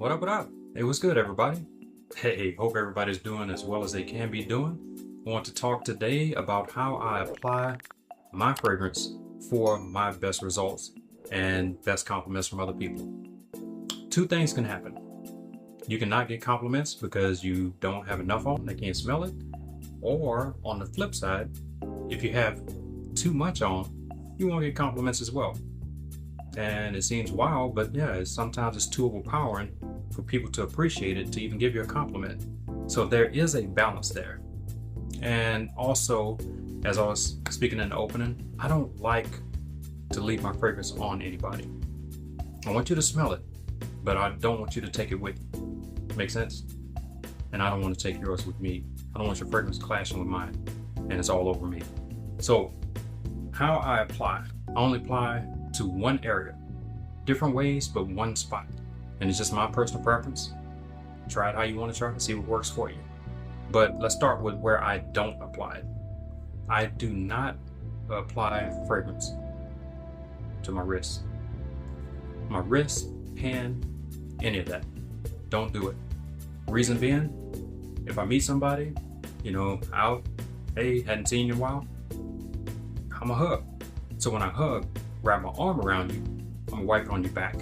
What up, what up? Hey, what's good, everybody? Hey, hope everybody's doing as well as they can be doing. I want to talk today about how I apply my fragrance for my best results and best compliments from other people. Two things can happen. You cannot get compliments because you don't have enough on, they can't smell it. Or on the flip side, if you have too much on, you won't get compliments as well. And it seems wild, but yeah, sometimes it's too overpowering for people to appreciate it to even give you a compliment. So there is a balance there. And also, as I was speaking in the opening, I don't like to leave my fragrance on anybody. I want you to smell it, but I don't want you to take it with you. Make sense? And I don't want to take yours with me. I don't want your fragrance clashing with mine and it's all over me. So how I apply, I only apply to one area, different ways, but one spot. And it's just my personal preference. Try it how you want to try it, see what works for you. But let's start with where I don't apply it. I do not apply fragrance to my wrist. My wrist, hand, any of that. Don't do it. Reason being, if I meet somebody, out, hey, hadn't seen you in a while, I'm a hug. So when I hug, wrap my arm around you, I'm gonna wipe it on your back.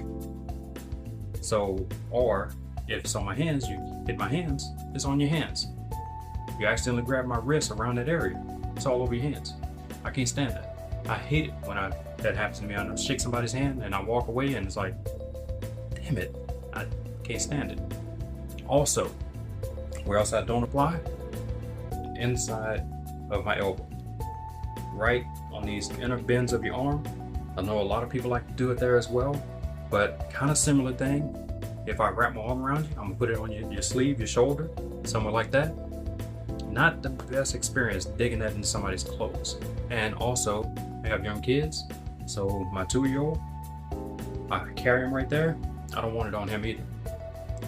So, or if it's on my hands, you hit my hands, it's on your hands. You accidentally grab my wrist around that area, it's all over your hands. I can't stand that. I hate it when that happens to me. I shake somebody's hand and I walk away and it's like, damn it, I can't stand it. Also, where else I don't apply? The inside of my elbow. Right on these inner bends of your arm. I know a lot of people like to do it there as well, but kind of similar thing. If I wrap my arm around you, I'm gonna put it on your sleeve, your shoulder, somewhere like that. Not the best experience digging that into somebody's clothes. And also, I have young kids, so my 2-year-old, I carry him right there. I don't want it on him either.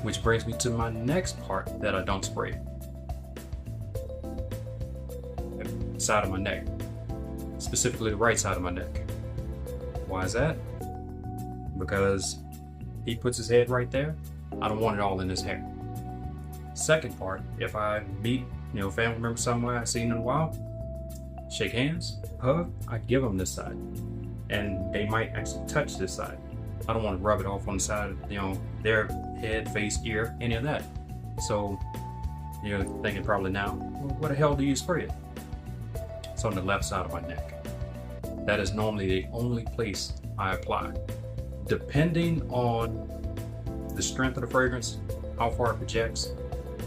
Which brings me to my next part that I don't spray. The side of my neck, specifically the right side of my neck. Why is that? Because he puts his head right there. I don't want it all in his hair. Second part, if I meet, family member somewhere I've seen in a while, shake hands, hug, I give them this side. And they might actually touch this side. I don't want to rub it off on the side of, their head, face, ear, any of that. So you're thinking probably now, well, what the hell do you spray it? It's on the left side of my neck. That is normally the only place I apply. Depending on the strength of the fragrance, how far it projects,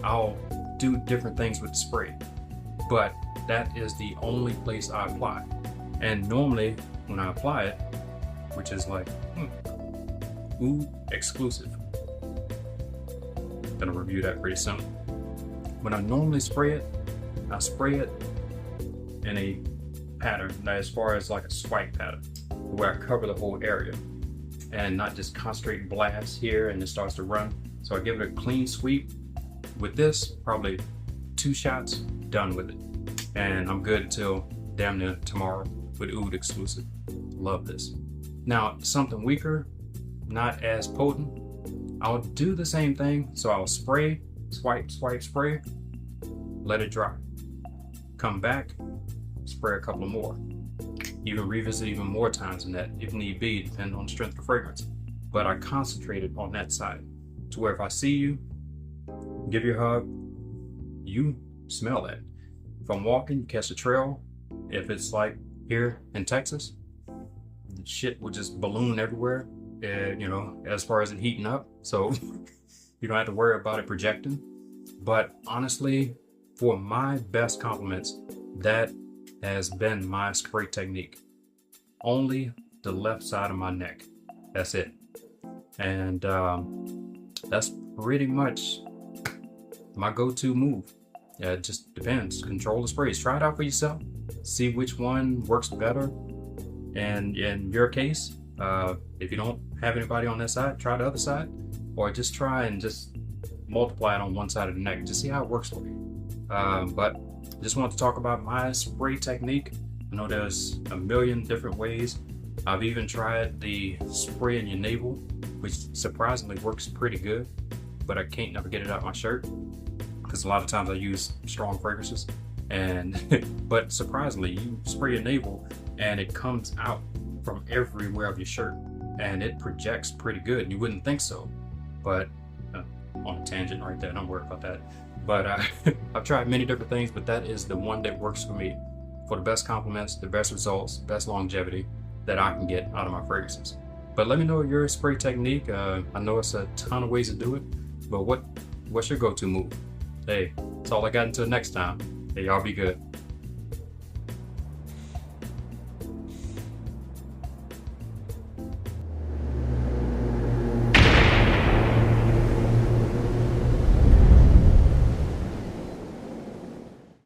I'll do different things with the spray. But that is the only place I apply. And normally when I apply it, which is like, Oud exclusive. Gonna review that pretty soon. When I normally spray it, I spray it in a pattern, as far as like a swipe pattern, where I cover the whole area and not just concentrate blast here and it starts to run. So I give it a clean sweep. With this, probably 2 shots, done with it. And I'm good until damn near tomorrow with Oud exclusive. Love this. Now, something weaker, not as potent, I'll do the same thing. So I'll spray, swipe, spray, let it dry. Come back, spray a couple more. Even revisit even more times than that, if need be, depending on the strength of the fragrance. But I concentrated on that side to where if I see you, give you a hug, you smell that. If I'm walking, you catch the trail, if it's like here in Texas, the shit will just balloon everywhere, as far as it heating up. So you don't have to worry about it projecting. But honestly, for my best compliments, that has been my spray technique. Only the left side of my neck. That's it. And that's pretty much my go-to move. Yeah, it just depends. Control the sprays. Try it out for yourself. See which one works better. And in your case, if you don't have anybody on that side, try the other side. Or just try and just multiply it on one side of the neck. Just see how it works for you. But just want to talk about my spray technique. I know there's a million different ways. I've even tried the spray in your navel, which surprisingly works pretty good. but I can't never get it out my shirt because a lot of times I use strong fragrances. And but surprisingly, you spray your navel and it comes out from everywhere of your shirt, and it projects pretty good. And you wouldn't think so, but on a tangent right there, don't worry about that. But I've tried many different things, but that is the one that works for me for the best compliments, the best results, best longevity that I can get out of my fragrances. But let me know your spray technique. I know it's a ton of ways to do it, but what's your go-to move? Hey, that's all I got. Until next time. Hey, y'all be good.